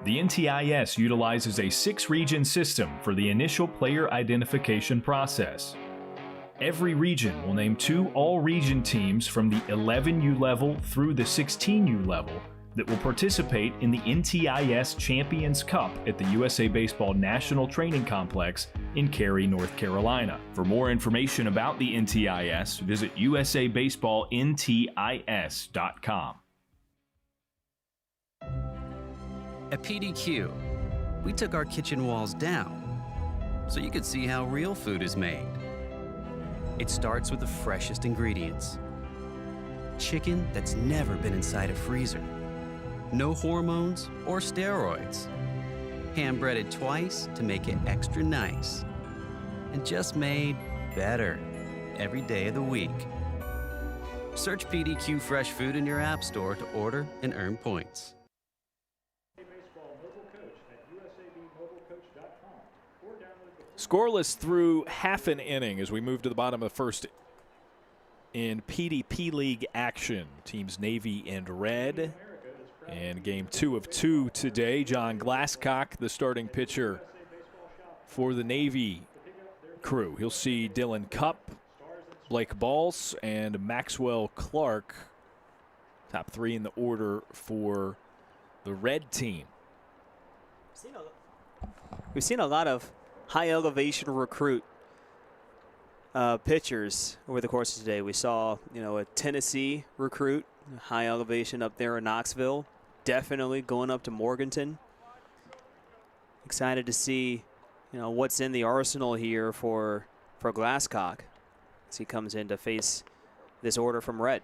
The NTIS utilizes a 6-region system for the initial player identification process. Every region will name 2 all-region teams from the 11U level through the 16U level that will participate in the NTIS Champions Cup at the USA Baseball National Training Complex in Cary, North Carolina. For more information about the NTIS, visit usabaseballntis.com. At PDQ, we took our kitchen walls down so you could see how real food is made. It starts with the freshest ingredients. Chicken that's never been inside a freezer. No hormones or steroids. Hand-breaded twice to make it extra nice. And just made better every day of the week. Search PDQ Fresh Food in your app store to order and earn points. Scoreless through half an inning as we move to the bottom of the first in PDP League action. Teams Navy and Red. And game 2 of 2 today. John Glasscock, the starting pitcher for the Navy crew. He'll see Dylan Cupp, Blake Balls, and Maxwell Clark. Top 3 in the order for the Red team. We've seen a lot of high elevation recruit pitchers over the course of today. We saw, a Tennessee recruit, high elevation up there in Knoxville, definitely going up to Morganton. Excited to see, what's in the arsenal here for Glasscock as he comes in to face this order from Red.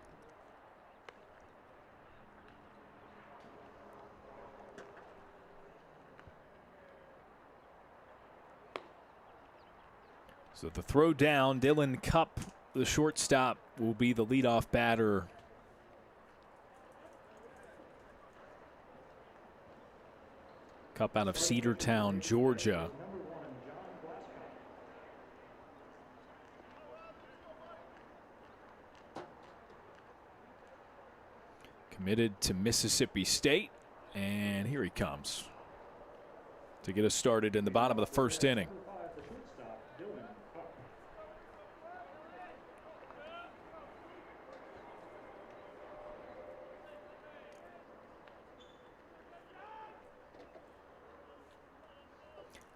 So the throw down, Dylan Cupp, the shortstop, will be the leadoff batter. Cupp out of Cedartown, Georgia. Committed to Mississippi State, and here he comes to get us started in the bottom of the first inning.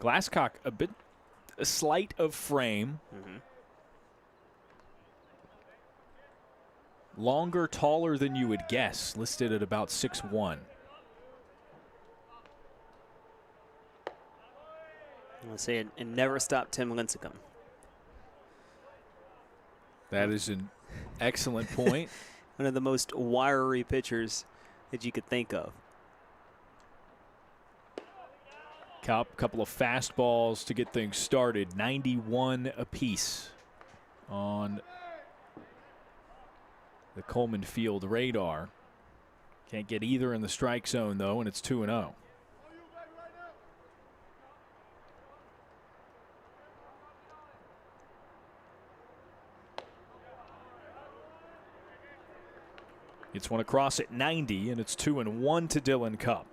Glasscock, a slight of frame. Longer, taller than you would guess, listed at about 6'1". I'll say it never stopped Tim Lincecum. That is an excellent point. One of the most wiry pitchers that you could think of. Cupp, couple of fastballs to get things started. 91 apiece on the Coleman Field radar. Can't get either in the strike zone, though, and it's 2-0. It's one across at 90, and it's 2-1 to Dylan Cupp.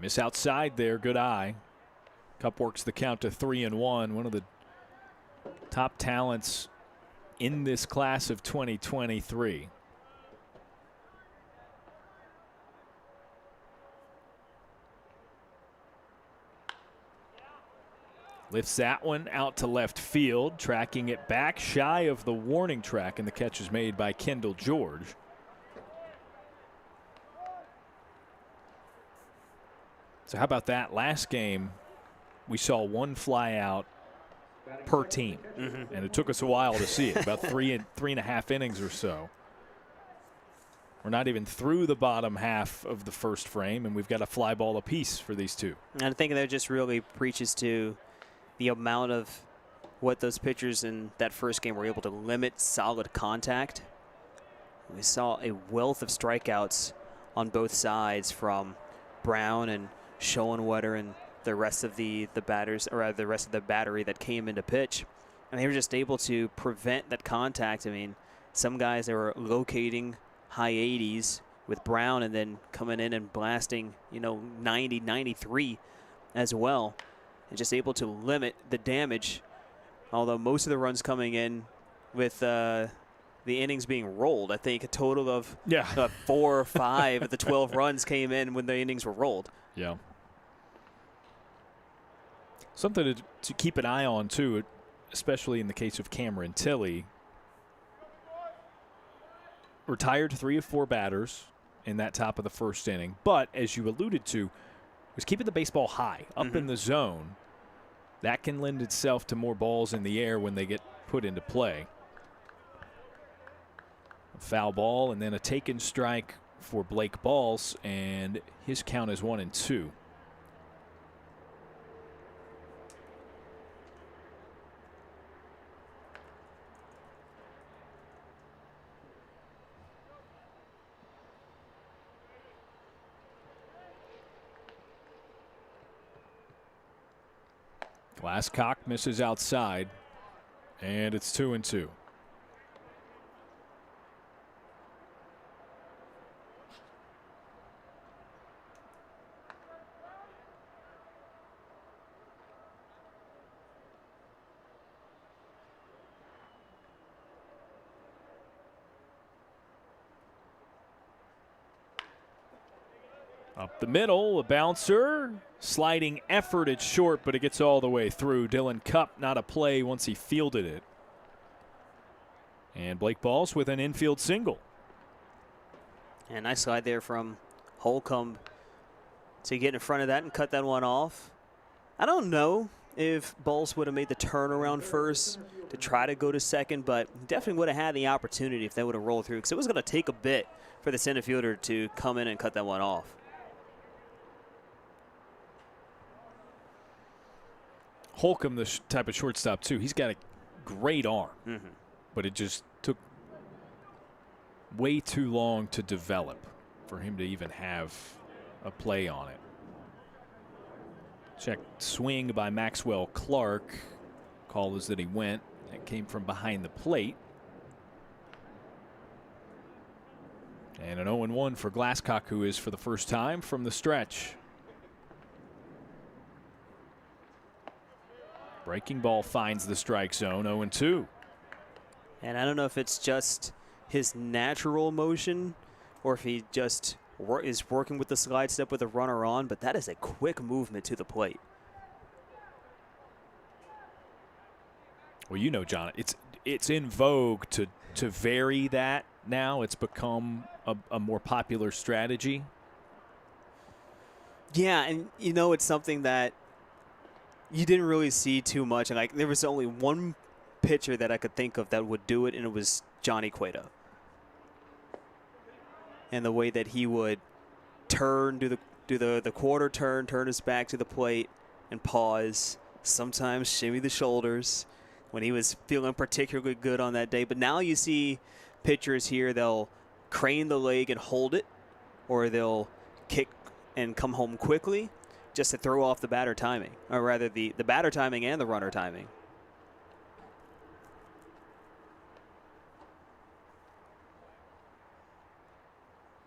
Miss outside there, good eye. Cupp works the count to 3-1. One of the top talents in this class of 2023. Lifts that one out to left field, tracking it back shy of the warning track, and the catch is made by Kendall George. So how about that? Last game, we saw one fly out per team, and it took us a while to see it, about three and a half innings or so. We're not even through the bottom half of the first frame, and we've got a fly ball apiece for these two. And I think that just really preaches to the amount of what those pitchers in that first game were able to limit solid contact. We saw a wealth of strikeouts on both sides from Brown and Schoenwetter and the rest of the batters, or the rest of the battery that came into pitch, and they were just able to prevent that contact. I mean, some guys, they were locating high 80s with Brown, and then coming in and blasting, 90, 93 as well, and just able to limit the damage. Although most of the runs coming in with the innings being rolled, I think a total of 4 or 5 of the 12 runs came in when the innings were rolled. Yeah. Something to keep an eye on, too, especially in the case of Cameron Tilley. Retired 3 of 4 batters in that top of the first inning. But, as you alluded to, was keeping the baseball high, up in the zone. That can lend itself to more balls in the air when they get put into play. A foul ball and then a taken strike for Blake Balls, and his count is 1-2. Glasscock misses outside, and it's 2-2. Up the middle, a bouncer. Sliding effort, it's short, but it gets all the way through. Dylan Cupp, not a play once he fielded it. And Blake Balls with an infield single. And nice slide there from Holcomb to get in front of that and cut that one off. I don't know if Balls would have made the turnaround first to try to go to second, but definitely would have had the opportunity if they would have rolled through, because it was going to take a bit for the center fielder to come in and cut that one off. Holcomb, the type of shortstop, too, he's got a great arm, but it just took way too long to develop for him to even have a play on it. Check swing by Maxwell Clark. Call is that he went. That came from behind the plate. And an 0-1 for Glasscock, who is for the first time from the stretch. Breaking ball finds the strike zone, 0-2. And I don't know if it's just his natural motion or if he just is working with the slide step with a runner on, but that is a quick movement to the plate. Well, you know, John, it's in vogue to vary that now. It's become a more popular strategy. Yeah, and it's something that you didn't really see too much. And like, there was only one pitcher that I could think of that would do it, and it was Johnny Cueto. And the way that he would turn, do the quarter turn, turn his back to the plate, and pause. Sometimes shimmy the shoulders when he was feeling particularly good on that day. But now you see pitchers here, they'll crane the leg and hold it, or they'll kick and come home quickly just to throw off the batter timing, or rather the batter timing and the runner timing.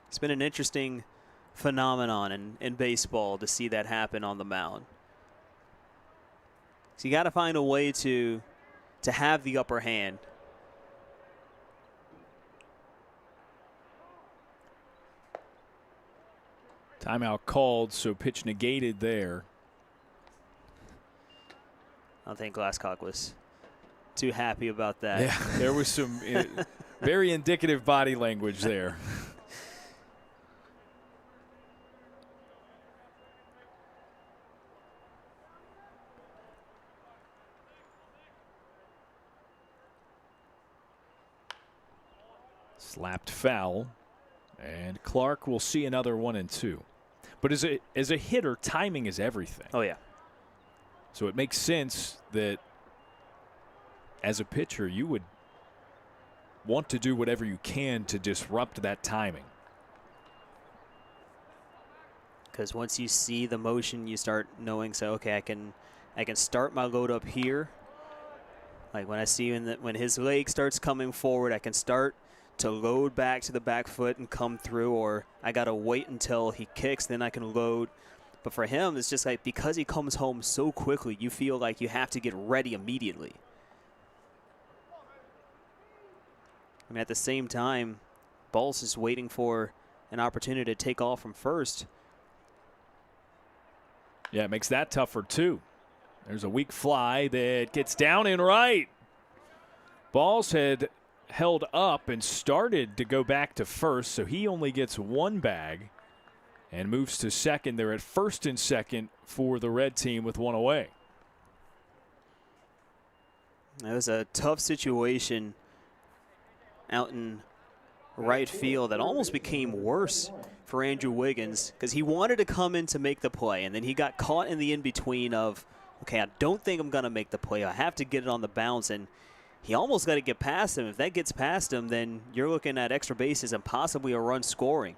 It's been an interesting phenomenon in baseball to see that happen on the mound. So you got to find a way to have the upper hand. Timeout called, so pitch negated there. I don't think Glasscock was too happy about that. Yeah, there was some very indicative body language there. Slapped foul, and Clark will see another 1-2. But as a hitter, timing is everything. Oh, yeah. So it makes sense that as a pitcher, you would want to do whatever you can to disrupt that timing. Because once you see the motion, you start knowing, so okay, I can start my load up here. Like when I see when his leg starts coming forward, I can start to load back to the back foot and come through, or I got to wait until he kicks, then I can load. But for him, it's just like because he comes home so quickly, you feel like you have to get ready immediately. I mean, at the same time, Ball's is waiting for an opportunity to take off from first. Yeah, it makes that tougher too. There's a weak fly that gets down and right. Balls had held up and started to go back to first, so he only gets one bag and moves to second. They're at first and second for the red team with one away. It was a tough situation out in right field that almost became worse for Andrew Wiggins because he wanted to come in to make the play, and then he got caught in the in-between of, okay, I don't think I'm going to make the play. I have to get it on the bounce, and he almost got to get past him. If that gets past him, then you're looking at extra bases and possibly a run scoring.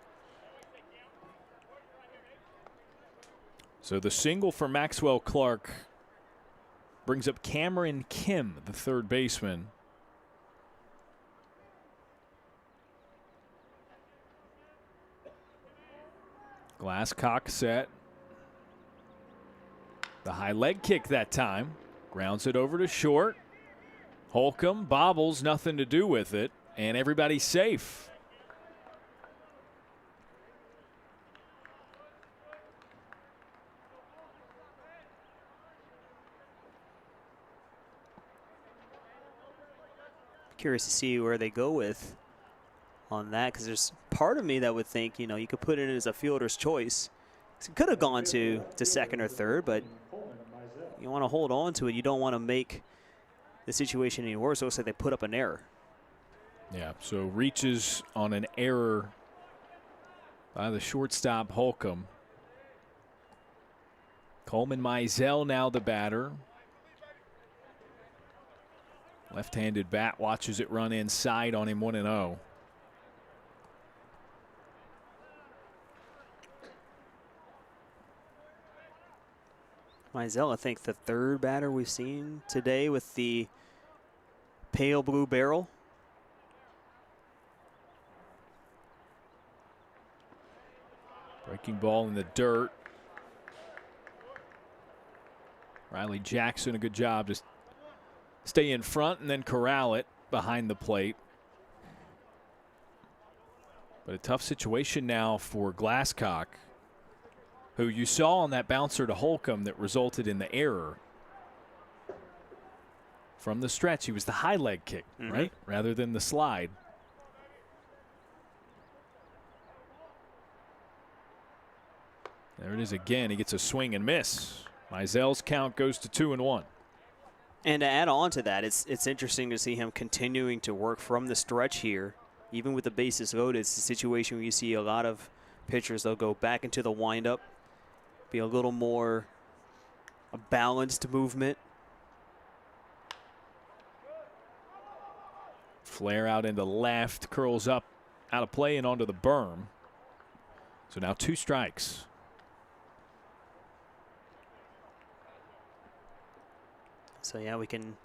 So the single for Maxwell Clark brings up Cameron Kim, the third baseman. Glasscock set. The high leg kick that time. Grounds it over to short. Holcomb bobbles, nothing to do with it, and everybody's safe. Curious to see where they go with on that, because there's part of me that would think, you could put it as a fielder's choice. It could have gone to second or third, but you want to hold on to it. You don't want to make the situation any worse. It looks like they put up an error. Yeah, so reaches on an error by the shortstop Holcomb. Coleman Mizell now the batter. Left-handed bat watches it run inside on him 1-0. Mizell, I think the third batter we've seen today with the pale blue barrel. Breaking ball in the dirt. Riley Jackson, a good job to stay in front and then corral it behind the plate. But a tough situation now for Glasscock, who you saw on that bouncer to Holcomb that resulted in the error. From the stretch, he was the high leg kick, right? Rather than the slide. There it is again. He gets a swing and miss. Mizell's count goes to 2-1. And to add on to that, it's interesting to see him continuing to work from the stretch here. Even with the bases loaded, it's a situation where you see a lot of pitchers, they'll go back into the windup, be a little more a balanced movement. Flare out into left, curls up out of play and onto the berm. So now 2 strikes. So yeah, we can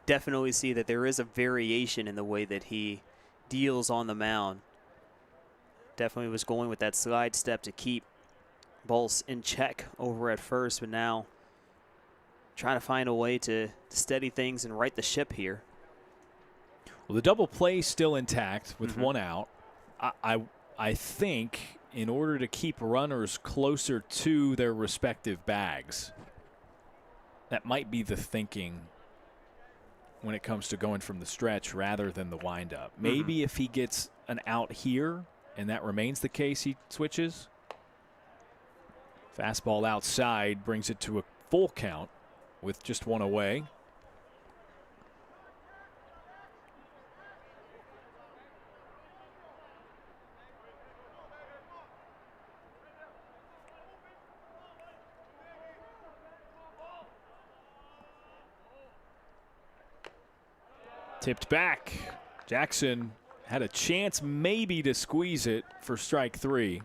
definitely see that there is a variation in the way that he deals on the mound. Definitely was going with that slide step to keep Bals in check over at first, but now trying to find a way to steady things and right the ship here. Well, the double play still intact with 1 out. I think in order to keep runners closer to their respective bags, that might be the thinking when it comes to going from the stretch rather than the windup. Maybe if he gets an out here and that remains the case, he switches. Fastball outside brings it to a full count with just 1 away. Tipped back. Jackson had a chance maybe to squeeze it for strike 3.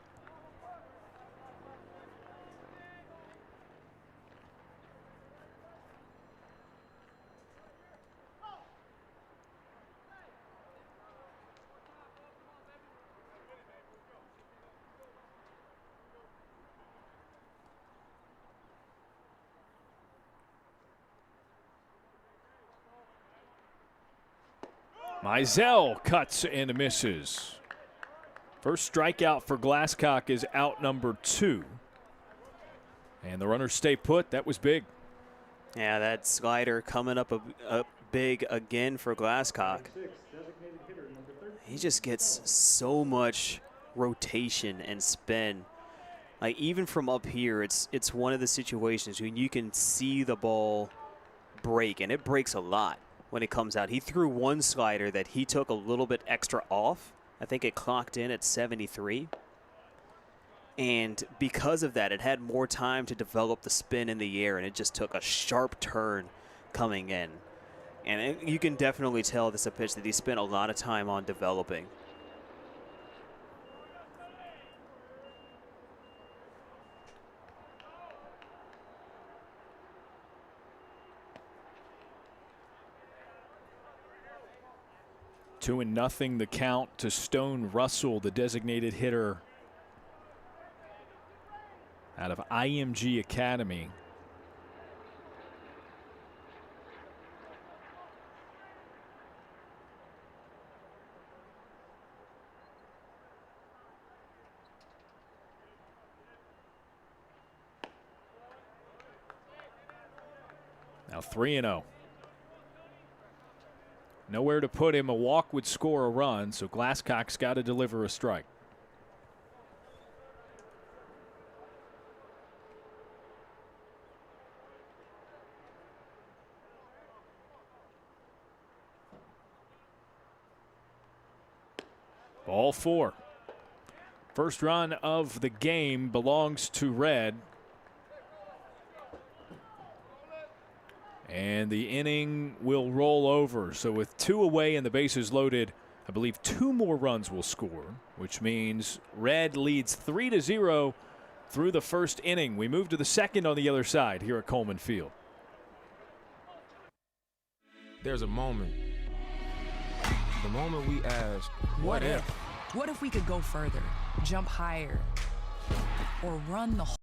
Mizell cuts and misses. First strikeout for Glasscock is out number 2. And the runners stay put. That was big. Yeah, that slider coming up big again for Glasscock. He just gets so much rotation and spin. Like, even from up here, it's one of the situations when you can see the ball break, and it breaks a lot when it comes out. He threw one slider that he took a little bit extra off. I think it clocked in at 73. And because of that, it had more time to develop the spin in the air, and it just took a sharp turn coming in. And you can definitely tell this is a pitch that he spent a lot of time on developing. Two and nothing the count to Stone Russell, the designated hitter out of IMG Academy. Now 3-0. Nowhere to put him. A walk would score a run, so Glasscock's got to deliver a strike. Ball 4. First run of the game belongs to Red. And the inning will roll over. So with 2 away and the bases loaded, I believe 2 more runs will score, which means Red leads 3-0 through the first inning. We move to the second on the other side here at Coleman Field. There's a moment. The moment we ask, what if? What if we could go further, jump higher, or run the whole